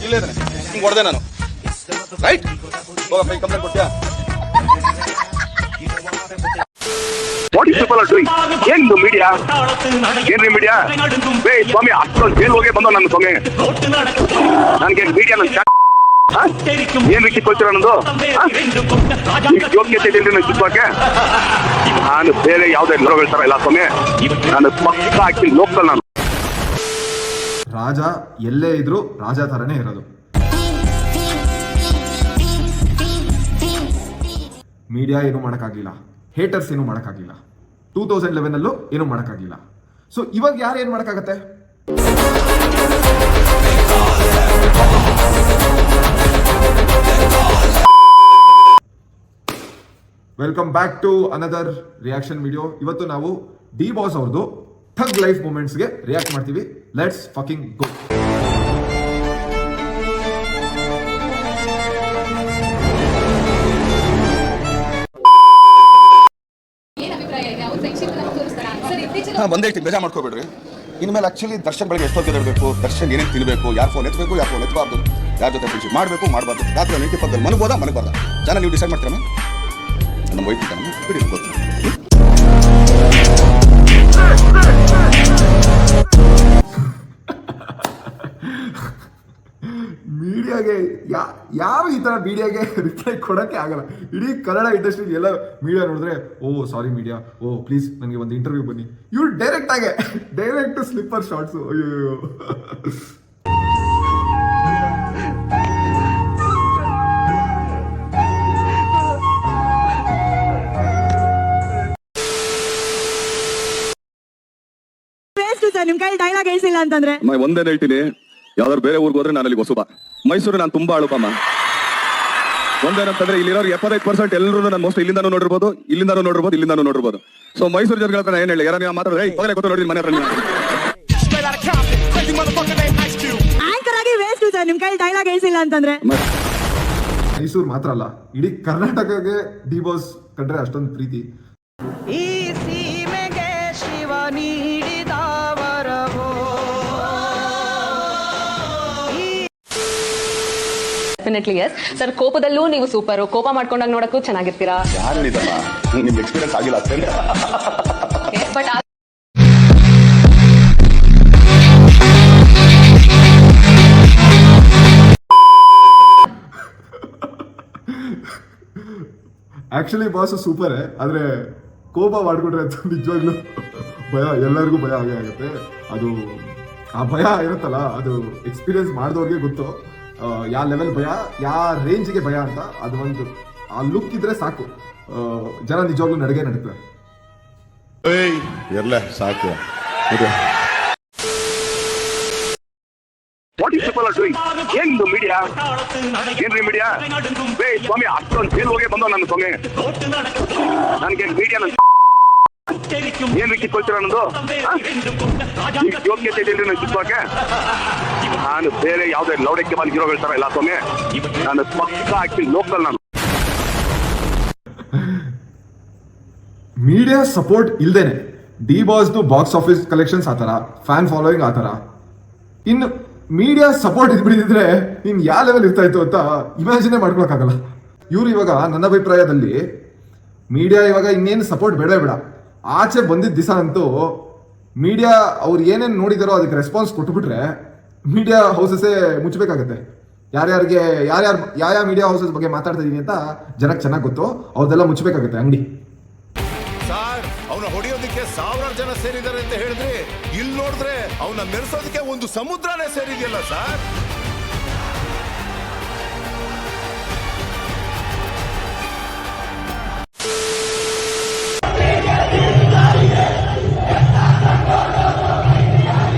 ಇಲ್ಲೇ ಇದ್ದಾನೆ, ಹಿಂಗೆ ಹೊಡೆದೆ ನಾನು, ರೈಟ್? ಹೋಗಪ್ಪ, ಈ ಕಂಪ್ಲೇಂಟ್ ಕೊಡ್ತೀಯಾ? What is people are doing? ಏನು ಮೀಡಿಯಾ? ಏನ್ರಿ ಮೀಡಿಯಾ? ಏ ಸ್ವಾಮಿ, ಅಷ್ಟೊಂದು ಜೈಲ್ ಹೋಗಿ ಬಂದೋ ನನ್ನ ಸ್ವಾಮಿ. ನನಗೆ ಮೀಡಿಯಾ ಏನ್ ಕಿತ್ಕೊಳ್ತೀರ ನನ್ನದು ಯೋಗ್ಯತೆ ಇಲ್ರಿ ನಾನು ಕಿತ್ಕೋಕೆ. ನಾನು ಬೇರೆ ಯಾವುದೇ ಲೋಗಳು ತರ ಇಲ್ಲ ಸ್ವಾಮಿ. ನಾನು ಪಕ್ಕ ಹಾಕಿ ಲೋಕಲ್. ನಾನು ರಾಜ ಎಲ್ಲೇ ಇದ್ರು ರಾಜ ಥರನೇ ಇರೋದು. ಮೀಡಿಯಾ ಏನು ಮಾಡೋಕ್ಕಾಗಲಿಲ್ಲ, ಹೇಟರ್ಸ್ ಏನು ಮಾಡೋಕ್ಕಾಗಲಿಲ್ಲ, 2011 ಏನು ಮಾಡೋಕ್ಕಾಗಲಿಲ್ಲ. ಸೊ ಇವಾಗ ಯಾರು ಏನು ಮಾಡೋಕ್ಕಾಗತ್ತೆ? Welcome back to another reaction video. ಇವತ್ತು ನಾವು ಡಿ ಬಾಸ್ ಅವ್ರದ್ದು ಥಗ್ ಲೈಫ್ ಮೂಮೆಂಟ್ಸ್ಗೆ ರಿಯಾಕ್ಟ್ ಮಾಡ್ತೀವಿ. Let's fucking go. ಬಂದೇ ಇರ್ತೀನಿ, ಬೇಜಾರು ಮಾಡ್ಕೋಬೇಡ್ರಿ. ಇನ್ಮೇಲೆ ಆಕ್ಚುಲಿ ದರ್ಶನ್ ಬೆಳಗ್ಗೆ ಎಷ್ಟೊತ್ತಿಗೆ ಇರಬೇಕು, ದರ್ಶನ್ ಏನೇನು ತಿನ್ನಬೇಕು, ಯಾರು ಫೋನ್ ಎತ್ತಬೇಕು, ಯಾರು ಫೋನ್ ಎತ್ತಬಾರ್ದು, ಯಾರ ಜೊತೆ ಫ್ರೆಂಡ್ಶಿಪ್ ಮಾಡಬೇಕು ಮಾಡಬಾರ್ದು, ರಾತ್ರಿ ನೀತಿ ಪಕ್ಕದಲ್ಲಿ ಮನಬೋದಾ ಮನಬಾರ್ದ ಜನ ನೀವು ಡಿಸೈಡ್ ಮಾಡ್ತೀರಮ್ಮ. ನಮ್ಮ ವೈಫ್ ಬಿಡಿ ಗೊತ್ತು. ಮೀಡಿಯಾಗೆ ಯಾವ ಈ ತರ ಮೀಡಿಯಾಗೆ ರಿಪ್ಲೈ ಕೊಡೋಕ್ಕೆ ಆಗಲ್ಲ. ಇಡೀ ಕನ್ನಡ ಇಂಡಸ್ಟ್ರಿ ಎಲ್ಲ ಮೀಡಿಯಾ ನೋಡಿದ್ರೆ, ಓ ಸಾರಿ ಮೀಡಿಯಾ, ಓ ಪ್ಲೀಸ್ ನನಗೆ ಒಂದು ಇಂಟರ್ವ್ಯೂ ಬನ್ನಿ. ಇವ್ರು ಡೈರೆಕ್ಟ್ ಸ್ಲಿಪ್ಪರ್ ಶಾರ್ಟ್ಸು. ಅಯ್ಯೋ ನಿಮ್ ಕೈ ಡೈಲಾಗ್ ಹೇಳ್ಸಿಲ್ಲ ಅಂತಂದ್ರೆ ಒಂದೇ ಹೇಳ್ತೀನಿ, ಯಾವ್ದಾದ್ರು ಬೇರೆ ಊರಿಗೆ ಹೋದ್ರೆ ನಾನು ಅಲ್ಲಿ ಹೊಸಬ. ಮೈಸೂರು ನಾನು ತುಂಬಾ ಅಳುಪಮ್ಮ. ಒಂದೇನಂತಂದ್ರೆ ಇಲ್ಲಿರೋರು 75% ಎಲ್ಲರೂ ನಾನು ಮೋಸ್ಟ್ ಇಲ್ಲಿಂದಾನು ನೋಡಿರ್ಬೋದು. ಸೊ ಮೈಸೂರು ಜನಗಳ ಹತ್ರ ಏನ್ ಹೇಳಿ, ಯಾರು ಮಾತಾಡಿದ್ರೆ ಗೊತ್ತು ನೋಡಿ ಮನೆ ಹತ್ರ ಆಂಕರ್ ಆಗಿ ವೇಸ್ಟ್ ಸರ್. ನಿಮ್ ಕೈ ಡೈಲಾಗ್ ಹೇಳ್ಸಿಲ್ಲ ಅಂತಂದ್ರೆ ಮೈಸೂರು ಮಾತ್ರ ಅಲ್ಲ, ಇಡೀ ಕರ್ನಾಟಕಕ್ಕೆ ಡಿ ಬಾಸ್ ಕಂಡ್ರೆ ಅಷ್ಟೊಂದು ಪ್ರೀತಿ. ಈ ಸೀಮೆಗೆ ಶಿವ ನೀಡಿದ ವರವೋ. Definitely yes sir. ಕೋಪದಲ್ಲೂ ನೀವು ಸೂಪರ್, ಕೋಪ ಮಾಡ್ಕೊಂಡಾಗ ನೋಡಕ್ಕೂ ಚೆನ್ನಾಗಿರ್ತೀರಾ. ಯಾರಿದಮ್ಮ ನಿಮ್ಗೆ ಎಕ್ಸ್ಪೀರಿಯನ್ಸ್ ಆಗಿಲ್ಲ ಅಷ್ಟೇ. ಬಟ್ ಆಕ್ಚುಲಿ ಬಾಸ್ ಸೂಪರೇ, ಆದ್ರೆ ಕೋಪ ಮಾಡ್ಕೊಂಡ್ರೆ ಅಂತ ನಿಜವಾಗ್ಲೂ ಭಯ, ಎಲ್ಲರಿಗೂ ಭಯ ಆಗೇ ಆಗುತ್ತೆ. ಅದು ಆ ಭಯ ಇರುತ್ತಲ್ಲ, ಅದು ಎಕ್ಸ್ಪೀರಿಯನ್ಸ್ ಮಾಡಿದವ್ರಿಗೆ ಗೊತ್ತು ಯಾವ ಲೆವೆಲ್ ಭಯ, ಯಾವ ರೇಂಜ್ಗೆ ಭಯ ಅಂತ. ಅದು ಒಂದು ಆ ಲುಕ್ ಇದ್ರೆ ಸಾಕು, ಜನ ನಿಜವಾಗ್ಲೂ ನಡುತ್ತಾರೆ. ಸಾಕು. What is people are doing? ಏನು ಮೀಡಿಯಾ? ಏನ್ರಿ ಮೀಡಿಯಾ? ಏ ಸ್ವಾಮಿ, ಅಷ್ಟೊಂದು ಜೈಲ್ ಹೋಗಿ ಬಂದೋ ನನ್ನ ಸ್ವಾಮಿ. ನನಗೆ ಮೀಡಿಯಾ ಏನ್ರಿ ಕಿತ್ಕೊಳ್ತೀರ ನನ್ನದು ಯೋಗ್ಯತೆ ಇಲ್ರಿ ನಾನು ಕಿತ್ಕೋಕೆ. ನಾನು ಬೇರೆ ಯಾವುದೇ ಲೌಡಕ್ಕೆ ಬಂದು ಹೀರೋಗಳು ತರ ಇಲ್ಲ ಸ್ವಾಮಿ. ನಾನು ಪಕ್ಕ ಹಾಕಿ ಲೋಕಲ್. ನಾನು ಮೀಡಿಯಾ ಸಪೋರ್ಟ್ ಇಲ್ದೇನೆ ಡಿ ಬಾಸ್ದು ಬಾಕ್ಸ್ ಆಫೀಸ್ ಕಲೆಕ್ಷನ್ಸ್ ಆತರ, ಫ್ಯಾನ್ ಫಾಲೋಯಿಂಗ್ ಆತರ. ಇನ್ನು ಮೀಡಿಯಾ ಸಪೋರ್ಟ್ ಇದ್ಬಿಟ್ಟಿದ್ರೆ ಇನ್ ಯಾವ ಲೆವೆಲ್ ಇರ್ತಾ ಇತ್ತು ಅಂತ ಇಮ್ಯಾಜಿನೇ ಮಾಡ್ಕೊಳಕ್ಕಾಗಲ್ಲ. ಇವ್ರು ಇವಾಗ ನನ್ನ ಅಭಿಪ್ರಾಯದಲ್ಲಿ ಮೀಡಿಯಾ ಇವಾಗ ಇನ್ನೇನು ಸಪೋರ್ಟ್ ಬೇಡ, ಆಚೆ ಬಂದಿದ್ದ ದಿವಸ ಅಂತೂ ಮೀಡಿಯಾ ಅವ್ರು ಏನೇನು ನೋಡಿದಾರೋ ಅದಕ್ಕೆ ರೆಸ್ಪಾನ್ಸ್ ಕೊಟ್ಬಿಟ್ರೆ ಮೀಡಿಯಾ ಹೌಸಸ್ಸೇ ಮುಚ್ಚಬೇಕಾಗತ್ತೆ. ಯಾವ ಮೀಡಿಯಾ ಹೌಸಸ್ ಬಗ್ಗೆ ಮಾತಾಡ್ತಾ ಇದೀನಿ ಅಂತ ಜನಕ್ಕೆ ಚೆನ್ನಾಗಿ ಗೊತ್ತು, ಅವ್ರದೆಲ್ಲ ಮುಚ್ಚಬೇಕಾಗತ್ತೆ ಅಂಗಡಿ. ಸರ್, ಅವನ ಹೊಡೆಯೋದಕ್ಕೆ 1000 ಜನ ಸೇರಿದ್ದಾರೆ ಅಂತ ಹೇಳಿದ್ರೆ, ಇಲ್ಲಿ ನೋಡಿದ್ರೆ ಅವನ ಮೆರೆಸೋದಕ್ಕೆ ಒಂದು ಸಮುದ್ರನೇ ಸೇರಿದೆಯಲ್ಲ ಸರ್.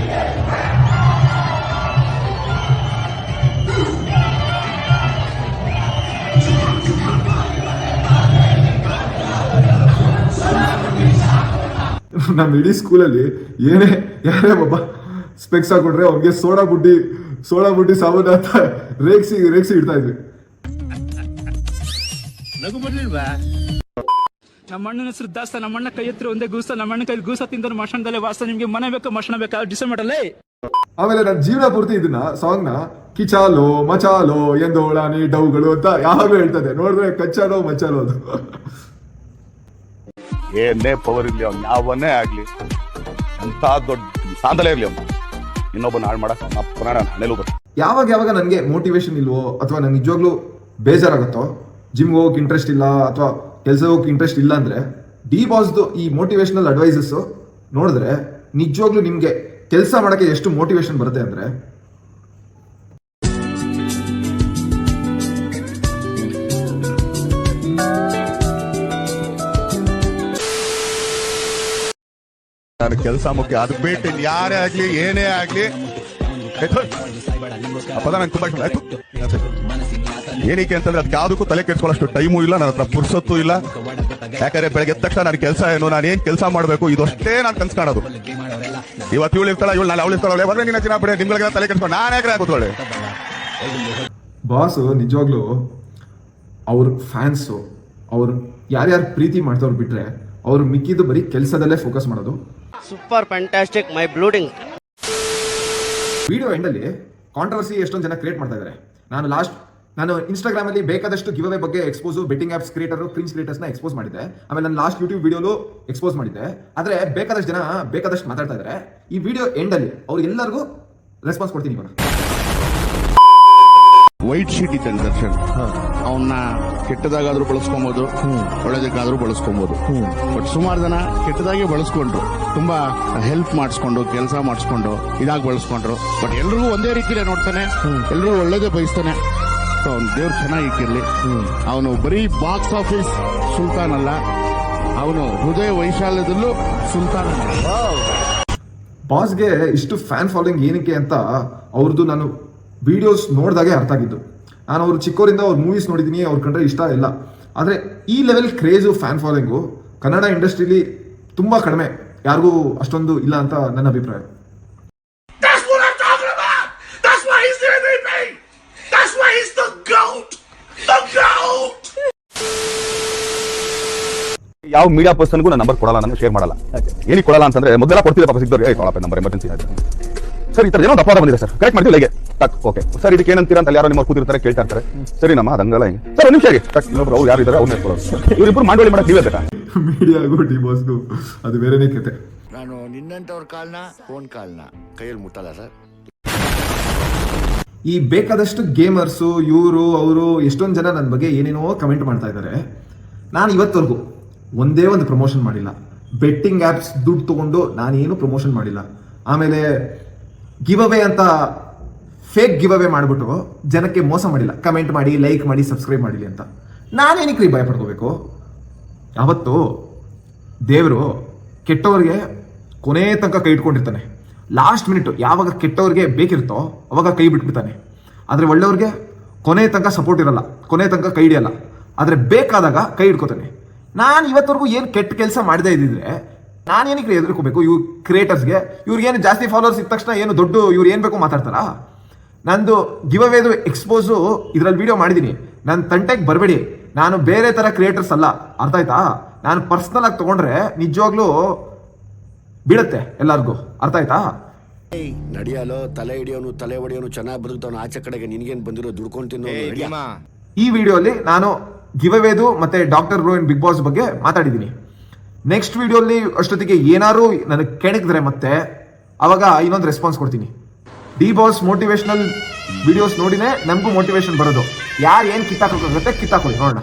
ನಮ್ಮ ಇಡೀ ಸ್ಕೂಲಲ್ಲಿ ಯಾರೇ ಒಬ್ಬ ಸ್ಪೆಕ್ಸ್ ಹಾಕೊಂಡ್ರೆ ಅವ್ನಿಗೆ ಸೋಡಾ ಬುಡ್ಡಿ ಸಾಬೂನು ಅಂತ ರೇಗ್ಸಿ ಇಡ್ತಾ ಇದ್ವಿ. ನಮ್ಮಣ್ಣನ ಹೆಸರು ದಾಸ್ತ, ನಮ್ಮಣ್ಣ ಕೈ ಹತ್ರ ಒಂದೇ ಗೂಸ, ನಮ್ಮಣ್ಣ ಕೈ ಗೂಸ ತಿಂದ ಮಶಣದಲ್ಲೇ ವಾಸ. ನಿಮ್ಗೆ ಮನೆ ಬೇಕು ಮಶಣ ಬೇಕಾ ಡಿಸೈಡ್ ಮಾಡಲ್ಲೇ. ಆಮೇಲೆ ನನ್ನ ಜೀವನ ಪೂರ್ತಿ ಇದನ್ನ ಸಾಂಗ್ ನ ಕಿಚಾಲೋ ಮಚಾಲೋ ಎಂದೋಳ ನೀ ಡೌಗಳು ಅಂತ ಯಾವಾಗಲೂ ಹೇಳ್ತದೆ. ನೋಡಿದ್ರೆ ಕಚ್ಚಾಲೋ ಮಚಾಲೋ ಅದು. ಏನೇ ಪವರ್ ಇರ್ಲಿ ಅವ್ನು ಯಾವನ್ನೇ ಆಗ್ಲಿ, ಅಂತ ದೊಡ್ಡ ಸ್ಥಾನದಲ್ಲೇ ಇರ್ಲಿ ಅವ್ನು, ಇನ್ನೊಬ್ಬನ ಹಾಳು ಮಾಡಕ್ ಅವ್ನ ಅಪ್ಪನ ಹಣೆಲೂ ಬರ್ತದೆ. ಯಾವಾಗ ನನಗೆ ಮೋಟಿವೇಶನ್ ಇಲ್ವೋ ಅಥವಾ ನನಗೆ ನಿಜವಾಗ್ಲೂ ಬೇಜಾರಾಗುತ್ತೋ, ಜಿಮ್ಗೆ ಹೋಗಕ್ಕೆ ಇಂಟ್ರೆಸ್ಟ್ ಇಲ್ಲ ಅಥವಾ ಕೆಲಸ ಹೋಗಕ್ಕೆ ಇಂಟ್ರೆಸ್ಟ್ ಇಲ್ಲ ಅಂದ್ರೆ ಡಿ ಬಾಸ್ದು ಈ ಮೋಟಿವೇಶನಲ್ ಅಡ್ವೈಸಸ್ ನೋಡಿದ್ರೆ ನಿಜವಾಗ್ಲೂ ನಿಮ್ಗೆ ಕೆಲಸ ಮಾಡಕ್ಕೆ ಎಷ್ಟು ಮೋಟಿವೇಶನ್ ಬರುತ್ತೆ ಅಂದ್ರೆ ನಾನು ಕೆಲಸ ಮುಖ್ಯ, ಅದು ಬಿಟ್ಟು ಯಾರೇ ಆಗ್ಲಿ ಏನೇ ಆಗ್ಲಿ ಅಪದ ನಂಗೆ ತುಂಬಾ ಇಷ್ಟ ಆಯ್ತು. ಏನಕ್ಕೆ ಅಂತಂದ್ರೆ ಅದಕ್ಕೆ ಯಾವುದಕ್ಕೂ ತಲೆ ಕೆಡ್ಸ್ಕೊಳ್ಳೋಷ್ಟು ಟೈಮು ಇಲ್ಲ, ನನ್ನ ಹತ್ರ ಪುರ್ಸೊತ್ತು ಇಲ್ಲ. ಯಾಕಂದ್ರೆ ಬೆಳಗ್ಗೆ ಎದ್ದ ತಕ್ಷಣ ನನ್ನ ಕೆಲಸ ಏನು, ನಾನು ಏನ್ ಕೆಲಸ ಮಾಡಬೇಕು ಇದಷ್ಟೇ ನಾನು ಕನ್ಸ್ ಕಾಣೋದು. ಇವತ್ತು ಇವಳು ಇರ್ತಾಳ, ಇವಳು ನಾಳೆ ಅವಳು ಇರ್ತಾಳೆ, ಹೊರಗೆ ನಿನ್ನ ದಿನ ಬಿಡಿ ನಿಮ್ಗಳಿಗೆ ತಲೆ ಕೆಡ್ಸ್ಕೊಂಡು ನಾನು ಯಾಕೆ ಕೂತ್ಕೊಳ್ಳಿ. ಬಾಸು ನಿಜವಾಗ್ಲೂ ಅವ್ರ ಫ್ಯಾನ್ಸು ಅವ್ರು ಯಾರ್ಯಾರು ಪ್ರೀತಿ ಮಾಡ್ತವ್ರು ಬಿಟ್ರೆ ಅವ್ರು ಮಿಕ್ಕಿದ್ದು ಬರೀ ಕೆಲಸದಲ್ಲೇ ಫೋಕಸ್ ಮಾಡೋದು. ಸೂಪರ್ ಫ್ಯಾಂಟಾಸ್ಟಿಕ್ ಮೈ ಬ್ಲೂಡಿಂಗ್. ವಿಡಿಯೋ ಎಂಡಲ್ಲಿ ಕಾಂಟ್ರವರ್ಸಿ ಎಷ್ಟೊಂದು ಜನ ಕ್ರಿಯೇಟ್ ಮಾಡ್ತಾ ಇದ್ದಾರೆ. ನಾನು ಇನ್ಸ್ಟಾಗ್ರಾಮ್ ಅಲ್ಲಿ ಬೇಕಾದಷ್ಟು ಗಿವ್ ಅವೇ ಬಗ್ಗೆ expose, betting apps creator, cringe creators ನ ಎಕ್ಸ್ಪೋಸ್ ಮಾಡಿದ್ದೆ. ಆಮೇಲೆ ನಾನು ಲಾಸ್ಟ್ ಯೂಟ್ಯೂಬ್ ವಿಡಿಯೋಲು ಎಕ್ಸ್ಪೋಸ್ ಮಾಡಿದ್ದೆ. ಆದ್ರೆ ಬೇಕಾದಷ್ಟು ಜನ ಬೇಕಾದಷ್ಟು ಮಾತಾಡ್ತಾ ಇದ್ದಾರೆ. ಈ ವಿಡಿಯೋ ಎಂಡಲ್ಲಿ ಅವ್ರಿಗೆಲ್ಲರಿಗೂ ರೆಸ್ಪಾನ್ಸ್ ಕೊಡ್ತೀನಿ ಇವಾಗ. ವೈಟ್ ಶೀಟ್ ಇದ್ದಾನೆ ದರ್ಶನ್, ಅವನ್ನ ಕೆಟ್ಟದಾಗಾದ್ರೂ ಬಳಸ್ಕೊಬಹುದು, ಒಳ್ಳೇದಕ್ಕಾದ್ರೂ ಬಳಸ್ಕೊಬಹುದು. ಬಟ್ ಸುಮಾರು ಜನ ಕೆಟ್ಟದಾಗೆ ಬಳಸ್ಕೊಂಡ್ರು, ತುಂಬಾ ಹೆಲ್ಪ್ ಮಾಡಿಸ್ಕೊಂಡು ಕೆಲಸ ಮಾಡಿಸ್ಕೊಂಡು ಇದಾಗಿ ಬಳಸ್ಕೊಂಡ್ರು. ಬಟ್ ಎಲ್ರಿಗೂ ಒಂದೇ ರೀತಿಲೇ ನೋಡ್ತಾನೆ, ಎಲ್ರಿಗೂ ಒಳ್ಳೇದೇ ಬಯಸ್ತಾನೆ. ಅವ್ನು ದೇವ್ರು ಚೆನ್ನಾಗಿ ಇಟ್ಟಿರ್ಲಿ. ಅವನು ಬರೀ ಬಾಕ್ಸ್ ಆಫೀಸ್ ಸುಲ್ತಾನ್ ಅಲ್ಲ, ಅವನು ಹೃದಯ ವೈಶಾಲ್ಯದಲ್ಲೂ ಸುಲ್ತಾನ್. ಬಾಸ್ಗೆ ಇಷ್ಟು ಫ್ಯಾನ್ ಫಾಲೋಯಿಂಗ್ ಏನಕ್ಕೆ ಅಂತ ಅವ್ರದ್ದು ನಾನು ವಿಡಿಯೋಸ್ ನೋಡಿದಾಗೆ ಅರ್ಥ ಆಗಿದ್ದು. ನಾನು ಅವ್ರು ಚಿಕ್ಕವರಿಂದ ಅವ್ರ ಮೂವೀಸ್ ನೋಡಿದ್ದೀನಿ, ಅವ್ರ ಕಂಡ್ರೆ ಇಷ್ಟ ಇಲ್ಲ. ಆದರೆ ಈ level craze fan following Kannada ಇಂಡಸ್ಟ್ರಿಲಿ ತುಂಬ ಕಡಿಮೆ, ಯಾರಿಗೂ ಅಷ್ಟೊಂದು ಇಲ್ಲ ಅಂತ ನನ್ನ ಅಭಿಪ್ರಾಯ. ಯಾವ ಮೀಡಿಯಾ ಪರ್ಸನ್ಗೂ ನಾನು ನಂಬರ್ ಕೊಡಲ್ಲ, ನಾನು ಶೇರ್ ಮಾಡಲ್ಲ. ಏನಕ್ಕೆ ಕೊಡಲ್ಲ ಅಂತಂದ್ರೆ ಮೊದಲ ಕೊಡ್ತಿದ್ದೆ ಪಾಪ ಸಿಗ್ದವ್ರಿಗೆ, ತೊಳಪ್ಪ ನಂಬರ್ ಎಮರ್ಜೆನ್ಸಿ ಆಯ್ತು ಸರ್, ಈ ತರ ಏನೋ ಅಪವಾದ ಬಂದಿದೆ ಸರ್, ಕರೆಕ್ಟ್ ಮಾಡ್ತೀವಿ ಹೇಗೆ ಟಕ್ ಓಕೆ ಸರ್, ಇದಕ್ಕೆ ಏನಂತೀರ ಅಂತ ಯಾರೋ ನಿಮ್ಮ ಕೂತಿರ್ತಾರೆ ಕೇಳ್ತಾ ಇರ್ತಾರೆ. ಸರಿ ನಮ್ಮ ಅದಂಗಲ್ಲ ಹಿಂಗೆ ಸರ್, ಒಂದು ನಿಮಿಷ ಹೇಗೆ ಟಕ್ ಇನ್ನೊಬ್ರು ಅವ್ರು ಯಾರು ಇದ್ದಾರೆ ಅವ್ರನ್ನ ಎತ್ಕೊಳ್ಳೋದು. ಇವರಿಬ್ಬರು ಮಂಡಳಿ ಮಾಡಕ್ಕೆ ನೀವೇ ಬೇಕಾ? ಮೀಡಿಯಾಗೂ ಡಿ ಬಾಸ್ಗೂ ಅದು ಬೇರೆನೇ ಕತೆ. ನಾನು ನಿನ್ನಂತವ್ರ ಕಾಲ್ನ ಫೋನ್ ಕಾಲ್ನ ಕೈಯಲ್ಲಿ ಮುಟ್ಟಲ್ಲ ಸರ್. ಈ ಬೇಕಾದಷ್ಟು ಗೇಮರ್ಸು ಇವರು ಅವರು ಎಷ್ಟೊಂದು ಜನ ನನ್ನ ಬಗ್ಗೆ ಏನೇನೋ ಕಮೆಂಟ್ ಮಾಡ್ತಾ ಇದ್ದಾರೆ. ನಾನು ಇವತ್ತವರೆಗೂ ಒಂದೇ ಒಂದು ಪ್ರಮೋಷನ್ ಮಾಡಿಲ್ಲ. ಬೆಟ್ಟಿಂಗ್ ಆ್ಯಪ್ಸ್ ದುಡ್ಡು ತೊಗೊಂಡು ನಾನೇನು ಪ್ರಮೋಷನ್ ಮಾಡಿಲ್ಲ. ಆಮೇಲೆ ಗಿವ್ ಅವೇ ಅಂತ ಫೇಕ್ ಗಿವ್ ಅವೇ ಮಾಡಿಬಿಟ್ಟು ಜನಕ್ಕೆ ಮೋಸ ಮಾಡಿಲ್ಲ. ಕಮೆಂಟ್ ಮಾಡಿ, ಲೈಕ್ ಮಾಡಿ, ಸಬ್ಸ್ಕ್ರೈಬ್ ಮಾಡಿಲಿ ಅಂತ ನಾನೇನಕ್ಕೆ ಭಯ ಪಡ್ಕೋಬೇಕು? ಯಾವತ್ತು ದೇವರು ಕೆಟ್ಟವ್ರಿಗೆ ಕೊನೆ ತನಕ ಕೈ ಇಟ್ಕೊಂಡಿರ್ತಾನೆ. ಲಾಸ್ಟ್ ಮಿನಿಟ್ ಯಾವಾಗ ಕೆಟ್ಟವ್ರಿಗೆ ಬೇಕಿರುತ್ತೋ ಅವಾಗ ಕೈ ಬಿಟ್ಬಿಡ್ತಾನೆ. ಆದರೆ ಒಳ್ಳೆಯವ್ರಿಗೆ ಕೊನೆ ತನಕ ಸಪೋರ್ಟ್ ಇರಲ್ಲ, ಕೊನೆ ತನಕ ಕೈ ಹಿಡಿಯಲ್ಲ. ಆದರೆ ಬೇಕಾದಾಗ ಕೈ ಹಿಡ್ಕೋತಾನೆ. ನಾನು ಇವತ್ತವರೆಗೂ ಏನು ಕೆಟ್ಟ ಕೆಲಸ ಮಾಡದೇ ಇದ್ದಿದ್ರೆ ನಾನೇನಕ್ಕೆ ಎದುರ್ಕೋಬೇಕು? ಇವ್ರು ಕ್ರಿಯೇಟರ್ಸ್ಗೆ ಇವ್ರಿಗೇನು ಜಾಸ್ತಿ ಫಾಲೋವರ್ಸ್ ಇದ್ದ ತಕ್ಷಣ ಏನು ದೊಡ್ಡ ಇವ್ರು ಏನು ಬೇಕು ಮಾತಾಡ್ತಾರಾ? ನಂದು ಗಿವ್ ಅವೇದು ಎಕ್ಸ್ಪೋಸು ಇದರಲ್ಲಿ ವಿಡಿಯೋ ಮಾಡಿದ್ದೀನಿ. ನನ್ನ ತಂಟೆಗೆ ಬರಬೇಡಿ, ನಾನು ಬೇರೆ ಥರ ಕ್ರಿಯೇಟರ್ಸ್ ಅಲ್ಲ, ಅರ್ಥ ಆಯ್ತಾ? ನಾನು ಪರ್ಸ್ನಲ್ ಆಗಿ ತೊಗೊಂಡ್ರೆ ನಿಜವಾಗ್ಲೂ ಬೀಳುತ್ತೆ ಎಲ್ಲರಿಗೂ, ಅರ್ಥ ಆಯ್ತಾ? ನಡಿಯಲು ತಲೆ ಹಿಡಿಯೋನು ತಲೆ ಹೊಡಿಯೋನು ಚೆನ್ನಾಗಿ ಬದುಕ್ತಾವನು, ಆಚೆ ಕಡೆಗೆ ನಿನ್ಗೇನು ಬಂದಿರೋ ದುಡ್ಕೊಂಡು ತಿನ್ನೋ. ಈ ವಿಡಿಯೋಲಿ ನಾನು ಗಿವ್ ಅವೇದು ಮತ್ತೆ ಡಾಕ್ಟರ್ ಬ್ರೋ ಇನ್ ಬಿಗ್ ಬಾಸ್ ಬಗ್ಗೆ ಮಾತಾಡಿದ್ದೀನಿ. ನೆಕ್ಸ್ಟ್ ವಿಡಿಯೋಲಿ ಅಷ್ಟೊತ್ತಿಗೆ ಏನಾರು ನನಗೆ ಕೆಣಕಿದ್ರೆ ಮತ್ತೆ ಅವಾಗ ಇನ್ನೊಂದು ರೆಸ್ಪಾನ್ಸ್ ಕೊಡ್ತೀನಿ. ಡಿ ಬಾಸ್ ಮೋಟಿವೇಶನಲ್ ವಿಡಿಯೋಸ್ ನೋಡಿನೇ ನಮಗೂ ಮೋಟಿವೇಶನ್ ಬರೋದು. ಯಾರು ಏನು ಕಿತ್ತಾಕೋಗುತ್ತೆ ಕಿತ್ತಾಕೊಳ್ಳಿ, ನೋಡೋಣ.